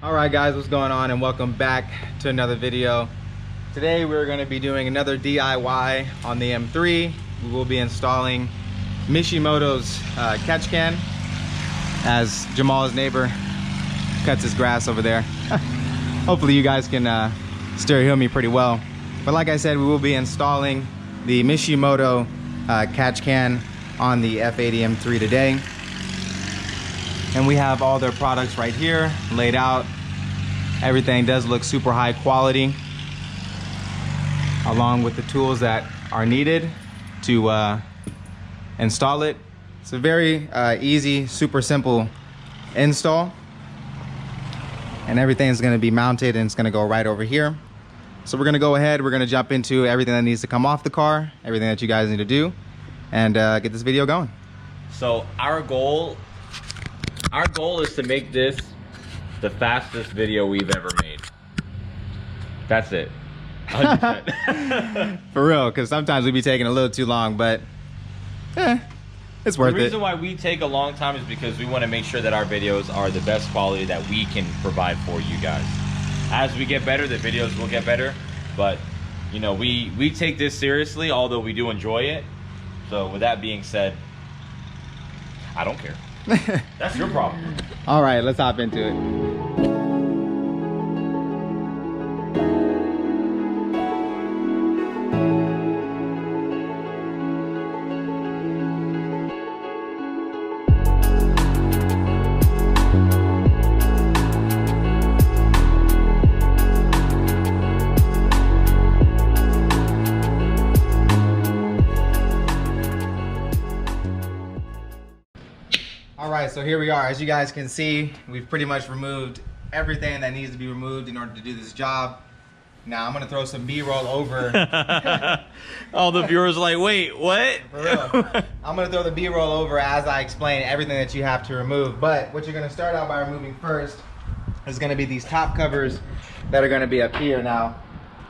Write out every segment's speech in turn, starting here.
All right guys, what's going on, and welcome back to another video. Today we're going to be doing another DIY on the M3. We will be installing Mishimoto's catch can as Jamal's neighbor cuts his grass over there. Hopefully you guys can still hear me pretty well. But like I said, we will be installing the Mishimoto catch can on the F80 M3 today. And we have all their products right here laid out. Everything does look super high quality, along with the tools that are needed to install it. It's a very easy, super simple install, and everything's going to be mounted and it's going to go right over here. So we're going to go ahead, we're going to jump into everything that needs to come off the car, everything that you guys need to do, and get this video going. So our goal is to make this the fastest video we've ever made. That's it. 100%. For real, because sometimes we be taking a little too long, but it's worth it. The reason why we take a long time is because we want to make sure that our videos are the best quality that we can provide for you guys. As we get better, the videos will get better, but you know, we take this seriously, although we do enjoy it. So with that being said, I don't care. That's your problem. All right, let's hop into it. Alright, so here we are. As you guys can see, we've pretty much removed everything that needs to be removed in order to do this job. Now I'm going to throw some B-roll over. All the viewers are like, wait, what? For real. I'm going to throw the B-roll over as I explain everything that you have to remove. But what you're going to start out by removing first is going to be these top covers that are going to be up here. Now,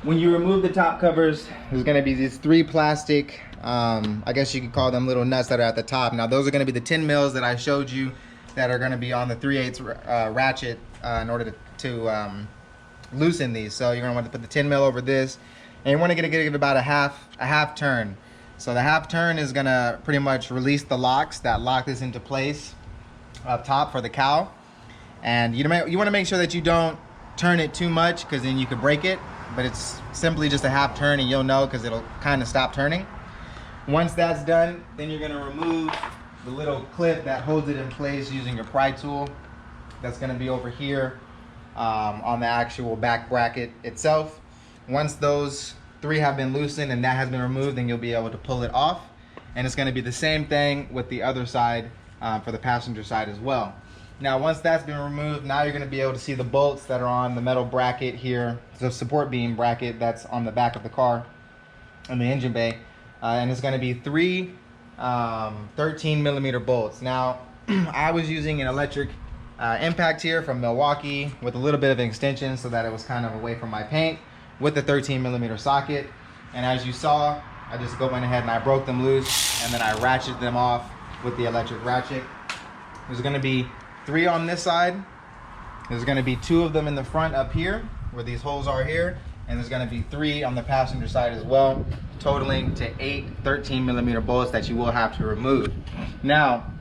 when you remove the top covers, there's going to be these three plastic, I guess you could call them little nuts that are at the top. Now those are going to be the 10 mils that I showed you that are going to be on the 3/8 ratchet in order to loosen these. So you're going to want to put the 10 mil over this, and you want to give it about a half turn. So the half turn is going to pretty much release the locks that lock this into place up top for the cowl. And you want to make sure that you don't turn it too much, because then you could break it. But it's simply just a half turn, and you'll know because it'll kind of stop turning. Once that's done, then you're going to remove the little clip that holds it in place using your pry tool. That's going to be over here on the actual back bracket itself. Once those three have been loosened and that has been removed, then you'll be able to pull it off. And it's going to be the same thing with the other side for the passenger side as well. Now once that's been removed, now you're going to be able to see the bolts that are on the metal bracket here, the support beam bracket that's on the back of the car and the engine bay. And it's going to be three 13mm bolts. Now I was using an electric impact here from Milwaukee with a little bit of an extension so that it was kind of away from my paint, with the 13mm socket. And as you saw, I just went ahead and I broke them loose, and then I ratcheted them off with the electric ratchet. There's going to be 3 on this side. There's going to be 2 of them in the front up here where these holes are here, and there's going to be 3 on the passenger side as well, totaling to 8 13mm bolts that you will have to remove. Now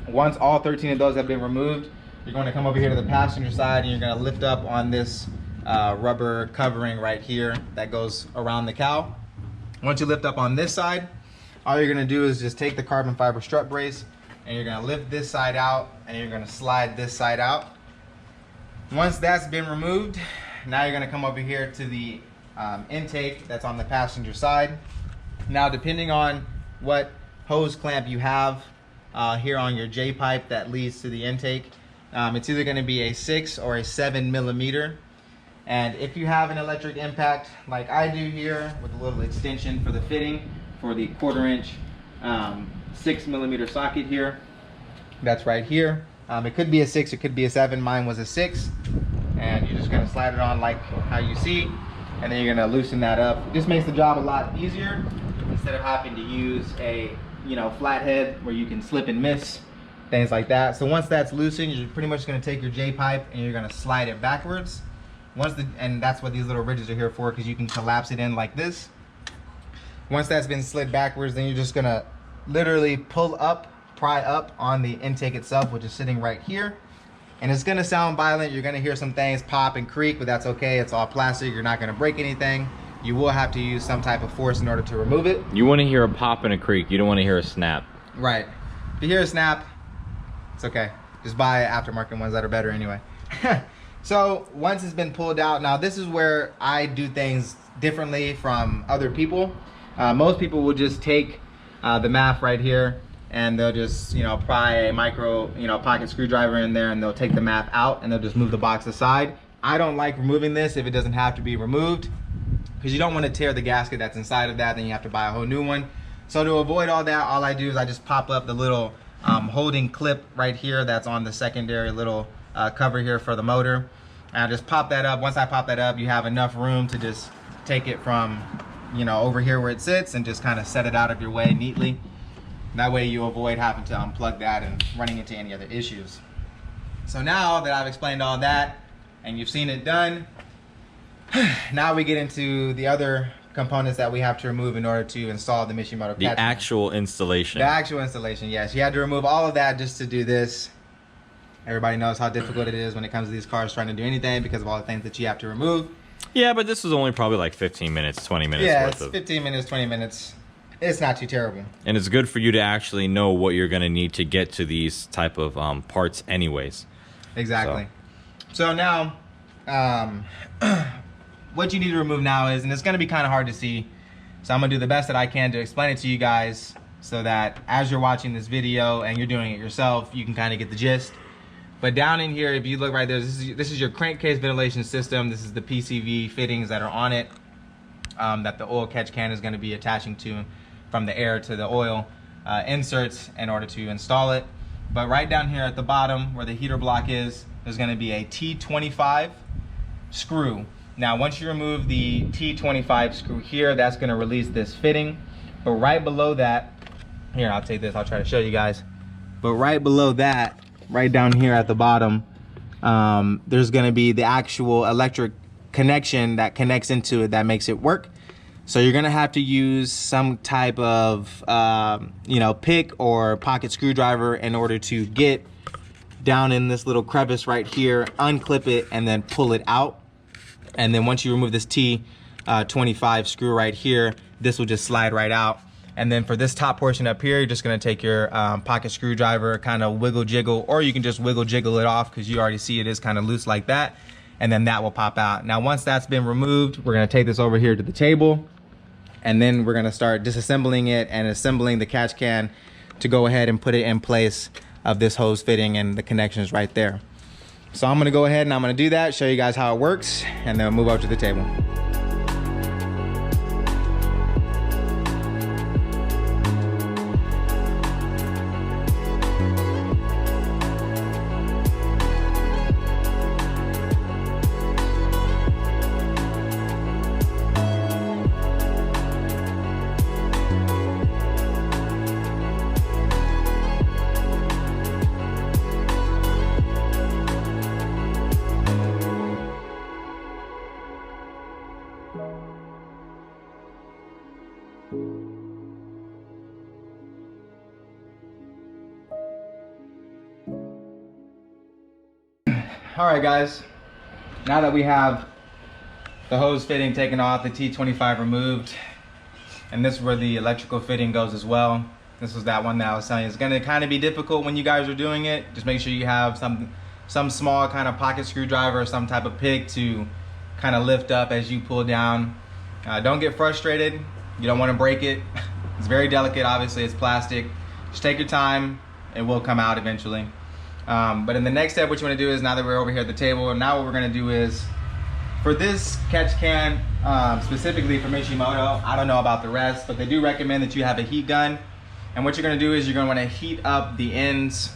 once all 13 of those have been removed, you're going to come over here to the passenger side, and you're going to lift up on this rubber covering right here that goes around the cowl. Once you lift up on this side, all you're going to do is just take the carbon fiber strut brace, and you're going to lift this side out, and you're going to slide this side out. Once that's been removed, now you're going to come over here to the intake that's on the passenger side. Now depending on what hose clamp you have here on your J pipe that leads to the intake, it's either going to be a 6 or a 7mm. And if you have an electric impact like I do here with a little extension for the fitting for the 1/4 inch 6mm socket here, that's right here. It could be a 6, it could be a 7. Mine was a 6, and you're just going to slide it on like how you see, and then you're going to loosen that up. This makes the job a lot easier instead of having to use a flathead where you can slip and miss. things like that. So once that's loosened, you're pretty much going to take your J-pipe and you're going to slide it backwards. And that's what these little ridges are here for, because you can collapse it in like this. Once that's been slid backwards, then you're just going to literally pry up on the intake itself, which is sitting right here. And it's going to sound violent. You're going to hear some things pop and creak, but that's okay. It's all plastic. You're not going to break anything. You will have to use some type of force in order to remove it. You want to hear a pop and a creak. You don't want to hear a snap. Right. If you hear a snap, it's okay. Just buy aftermarket ones that are better anyway. So once it's been pulled out, now this is where I do things differently from other people. Most people will just take the MAF right here, and they'll just, pry a micro, pocket screwdriver in there, and they'll take the MAF out and they'll just move the box aside. I don't like removing this if it doesn't have to be removed, because you don't want to tear the gasket that's inside of that, then you have to buy a whole new one. So to avoid all that, all I do is I just pop up the little holding clip right here that's on the secondary little cover here for the motor. And I just pop that up. Once I pop that up, you have enough room to just take it from, over here where it sits and just kind of set it out of your way neatly. That way you avoid having to unplug that and running into any other issues. So now that I've explained all that and you've seen it done, now we get into the other components that we have to remove in order to install the Mishimoto. The actual installation. The actual installation, yes. You had to remove all of that just to do this. Everybody knows how difficult it is when it comes to these cars trying to do anything because of all the things that you have to remove. Yeah, but this was only probably like 15 minutes, 20 minutes worth of. 15 minutes, 20 minutes. It's not too terrible. And it's good for you to actually know what you're going to need to get to these type of parts anyways. Exactly. So now, what you need to remove now is, and it's going to be kind of hard to see, so I'm going to do the best that I can to explain it to you guys so that as you're watching this video and you're doing it yourself, you can kind of get the gist. But down in here, if you look right there, this is your crankcase ventilation system. This is the PCV fittings that are on it that the oil catch can is going to be attaching to from the air to the oil inserts in order to install it. But right down here at the bottom where the heater block is, there's going to be a T25 screw. Now once you remove the T25 screw here, that's going to release this fitting. But right below that, here, I'll take this, I'll try to show you guys. But right below that, right down here at the bottom, there's going to be the actual electric connection that connects into it that makes it work. So you're going to have to use some type of pick or pocket screwdriver in order to get down in this little crevice right here, unclip it, and then pull it out. And then once you remove this T25 screw right here, this will just slide right out. And then for this top portion up here, you're just going to take your pocket screwdriver, kind of wiggle jiggle, or you can just wiggle jiggle it off because you already see it is kind of loose like that. And then that will pop out. Now once that's been removed, we're going to take this over here to the table, and then we're going to start disassembling it and assembling the catch can to go ahead and put it in place of this hose fitting and the connections right there. So I'm going to go ahead and I'm going to do that, show you guys how it works, and then move over to the table. All right, guys, now that we have the hose fitting taken off, the T25 removed, and this is where the electrical fitting goes as well. This was that one that I was telling you. It's gonna kind of be difficult when you guys are doing it. Just make sure you have some small kind of pocket screwdriver or some type of pick to kind of lift up as you pull down. Don't get frustrated. You don't want to break it. It's very delicate, obviously, it's plastic. Just take your time, it will come out eventually. But in the next step, what you want to do is, now that we're over here at the table, now what we're going to do is, for this catch can, specifically for Mishimoto, I don't know about the rest, but they do recommend that you have a heat gun. And what you're going to do is you're going to want to heat up the ends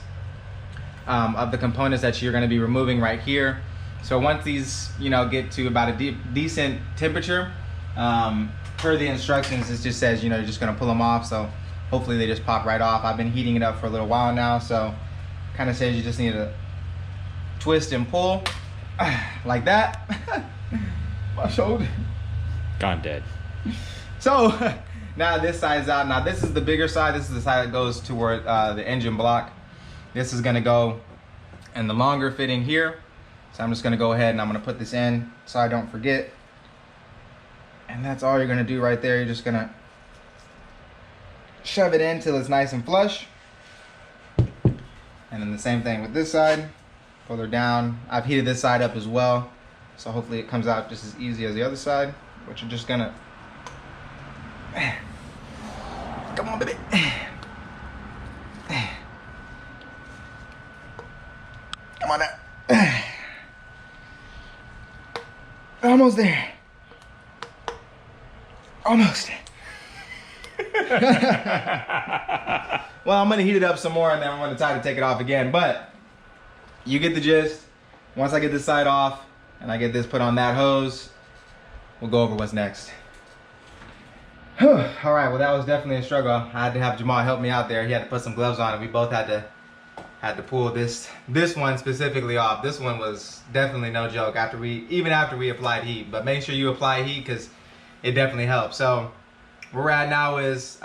of the components that you're going to be removing right here. So once these, get to about a decent temperature, per the instructions, it just says, you're just going to pull them off. So hopefully they just pop right off. I've been heating it up for a little while now, so kind of says you just need to twist and pull like that. My shoulder. Gone dead. So now this side's out. Now this is the bigger side. This is the side that goes toward the engine block. This is gonna go in the longer fitting here. So I'm just gonna go ahead and I'm gonna put this in so I don't forget. And that's all you're gonna do right there. You're just gonna shove it in till it's nice and flush. And then the same thing with this side. Pull her down. I've heated this side up as well, so hopefully it comes out just as easy as the other side. But you're just gonna, come on, baby. Come on now. Almost there. Almost. Well, I'm gonna heat it up some more and then I'm gonna try to take it off again, but you get the gist. Once I get this side off and I get this put on that hose, we'll go over what's next. All right, well that was definitely a struggle. I had to have Jamal help me out there. He had to put some gloves on and we both had to pull this one specifically off. This one was definitely no joke even after we applied heat, but make sure you apply heat because it definitely helps. So where we're at now is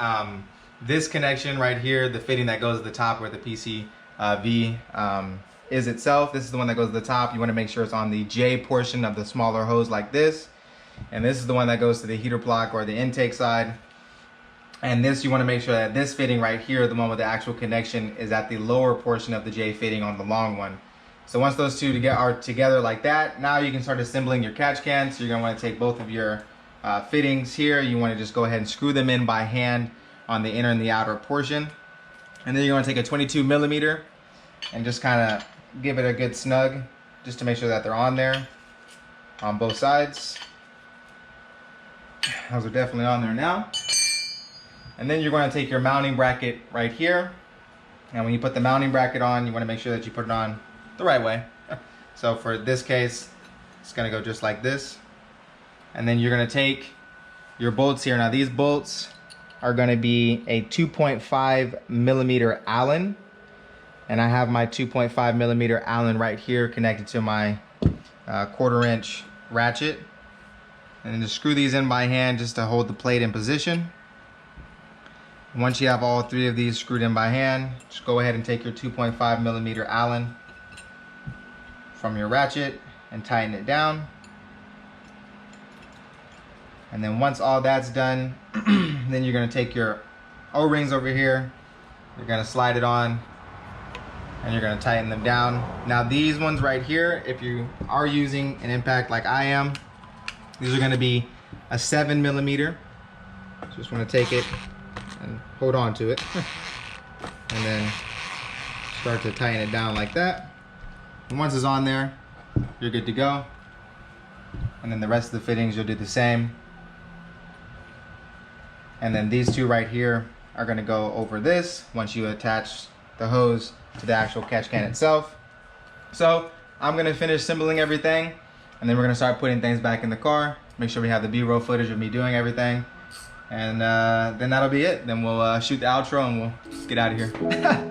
this connection right here, the fitting that goes to the top where the PCV is itself. This is the one that goes to the top. You want to make sure it's on the J portion of the smaller hose like this. And this is the one that goes to the heater block or the intake side. And this, you want to make sure that this fitting right here, the one with the actual connection, is at the lower portion of the J fitting on the long one. So once those two are together like that, now you can start assembling your catch can. So you're going to want to take both of your fittings here. You want to just go ahead and screw them in by hand on the inner and the outer portion. And then you're going to take a 22 millimeter and just kind of give it a good snug just to make sure that they're on there on both sides. Those are definitely on there now. And then you're going to take your mounting bracket right here. And when you put the mounting bracket on, you want to make sure that you put it on the right way. So for this case, it's going to go just like this. And then you're going to take your bolts here. Now these bolts are going to be a 2.5 millimeter Allen. And I have my 2.5 millimeter Allen right here connected to my 1/4 inch ratchet. And then just screw these in by hand just to hold the plate in position. Once you have all three of these screwed in by hand, just go ahead and take your 2.5 millimeter Allen from your ratchet and tighten it down. And then once all that's done, then you're going to take your O-rings over here. You're going to slide it on and you're going to tighten them down. Now these ones right here, if you are using an impact like I am, these are going to be a 7 millimeter. Just want to take it and hold on to it and then start to tighten it down like that. And once it's on there, you're good to go. And then the rest of the fittings you'll do the same. And then these two right here are going to go over this once you attach the hose to the actual catch can itself. So I'm going to finish assembling everything and then we're going to start putting things back in the car. Make sure we have the B-roll footage of me doing everything. And then that'll be it. Then we'll shoot the outro and we'll get out of here.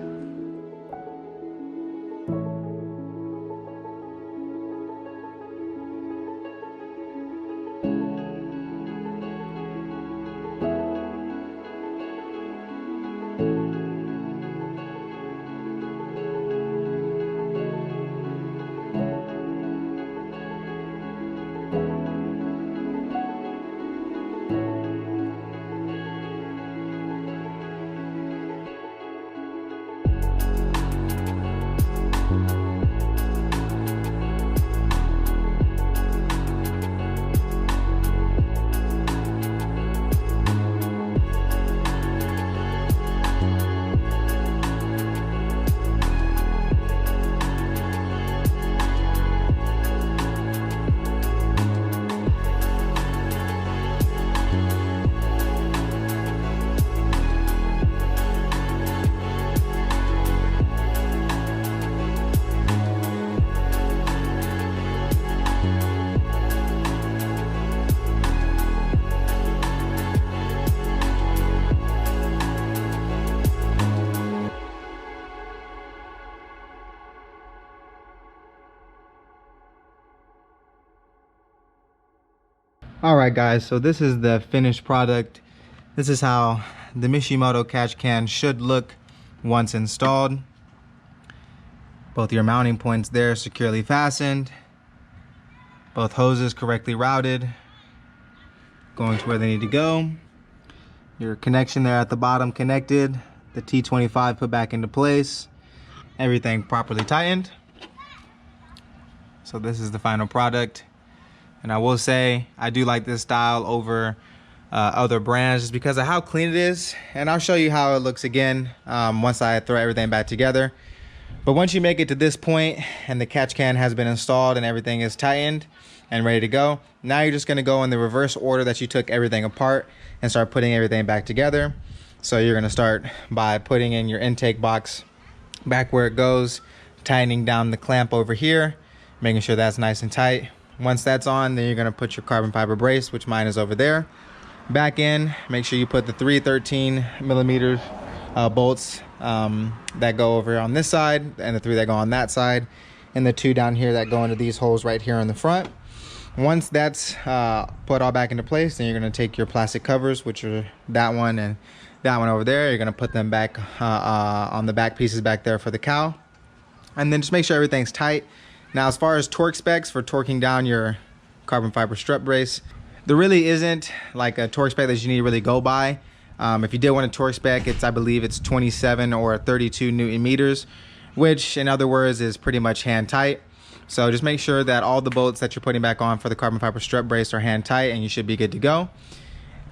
All right, guys, so this is the finished product. This is how the Mishimoto catch can should look once installed. Both your mounting points there securely fastened. Both hoses correctly routed, going to where they need to go. Your connection there at the bottom connected. The T25 put back into place. Everything properly tightened. So this is the final product. And I will say, I do like this style over other brands just because of how clean it is. And I'll show you how it looks again once I throw everything back together. But once you make it to this point and the catch can has been installed and everything is tightened and ready to go, now you're just gonna go in the reverse order that you took everything apart and start putting everything back together. So you're gonna start by putting in your intake box back where it goes, tightening down the clamp over here, making sure that's nice and tight. Once that's on, then you're gonna put your carbon fiber brace, which mine is over there, back in. Make sure you put the 3 13mm bolts that go over on this side and the 3 that go on that side, and the 2 down here that go into these holes right here on the front. Once that's put all back into place, then you're gonna take your plastic covers, which are that one and that one over there. You're gonna put them back on the back pieces back there for the cowl, and then just make sure everything's tight. Now, as far as torque specs for torquing down your carbon fiber strut brace, there really isn't like a torque spec that you need to really go by. If you did want a torque spec, I believe it's 27 or 32 Newton meters, which in other words is pretty much hand tight. So just make sure that all the bolts that you're putting back on for the carbon fiber strut brace are hand tight, and you should be good to go.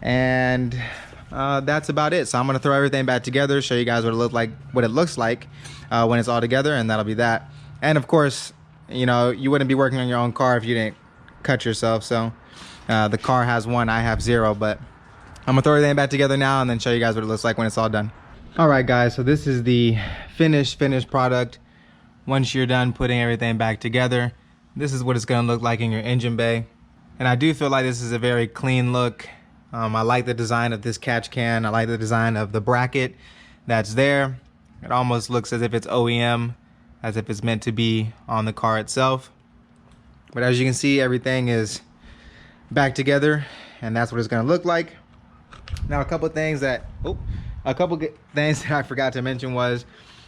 And that's about it. So I'm gonna throw everything back together, show you guys what it looks like when it's all together, and that'll be that. And of course, you know, you wouldn't be working on your own car if you didn't cut yourself. So the car has 1, I have 0, but I'm gonna throw everything back together now and then show you guys what it looks like when it's all done. All right, guys, so this is the finished product. Once you're done putting everything back together, this is what it's gonna look like in your engine bay. And I do feel like this is a very clean look. I like the design of this catch can. I like the design of the bracket that's there. It almost looks as if it's OEM, as if it's meant to be on the car itself. But as you can see, everything is back together, and that's what it's gonna look like. Now, a couple things that I forgot to mention was,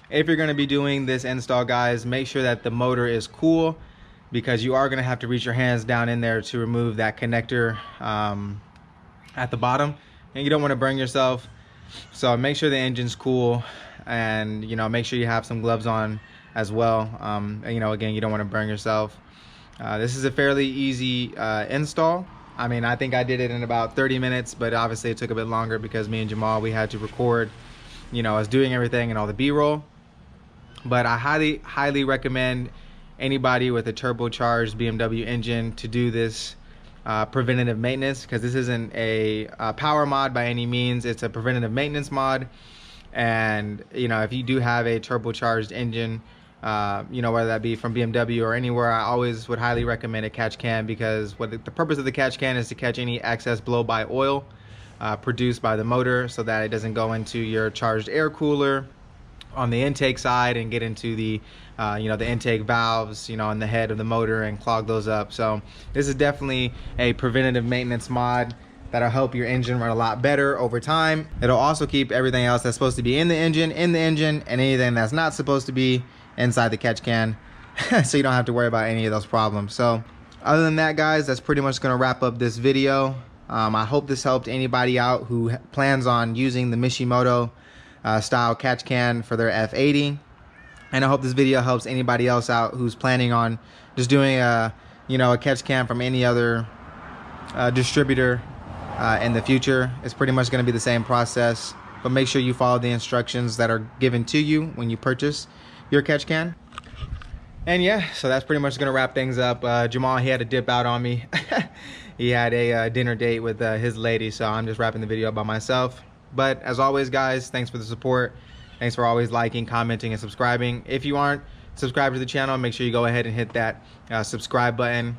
if you're gonna be doing this install, guys, make sure that the motor is cool, because you are gonna have to reach your hands down in there to remove that connector at the bottom, and you don't wanna burn yourself. So make sure the engine's cool, and you know, make sure you have some gloves on as well. You know, again, you don't want to burn yourself. This is a fairly easy install. I mean, I think I did it in about 30 minutes, but obviously it took a bit longer because me and Jamal, we had to record, you know, us doing everything and all the B-roll. But I highly recommend anybody with a turbocharged BMW engine to do this preventative maintenance, because this isn't a power mod by any means. It's a preventative maintenance mod. And you know, if you do have a turbocharged engine, you know, whether that be from BMW or anywhere, I always would highly recommend a catch can, because the purpose of the catch can is to catch any excess blow-by oil produced by the motor, so that it doesn't go into your charged air cooler on the intake side and get into the you know, the intake valves, you know, on the head of the motor and clog those up. So this is definitely a preventative maintenance mod that'll help your engine run a lot better over time. It'll also keep everything else that's supposed to be in the engine, and anything that's not supposed to be inside the catch can, so you don't have to worry about any of those problems. So other than that, guys, that's pretty much gonna wrap up this video. I hope this helped anybody out who plans on using the Mishimoto style catch can for their F80. And I hope this video helps anybody else out who's planning on just doing a catch can from any other distributor in the future. It's pretty much going to be the same process, but make sure you follow the instructions that are given to you when you purchase your catch can. And yeah, so that's pretty much going to wrap things up. Jamal, he had to dip out on me. He had a dinner date with his lady, so I'm just wrapping the video up by myself. But as always, guys, thanks for the support. Thanks for always liking, commenting, and subscribing. If you aren't subscribed to the channel, make sure you go ahead and hit that subscribe button.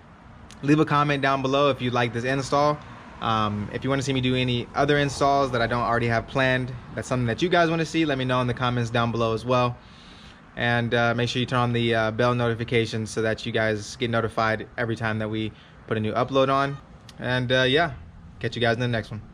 Leave a comment down below if you like this install. If you want to see me do any other installs that I don't already have planned, that's something that you guys want to see, let me know in the comments down below as well. And make sure you turn on the bell notifications so that you guys get notified every time that we put a new upload on. And yeah, catch you guys in the next one.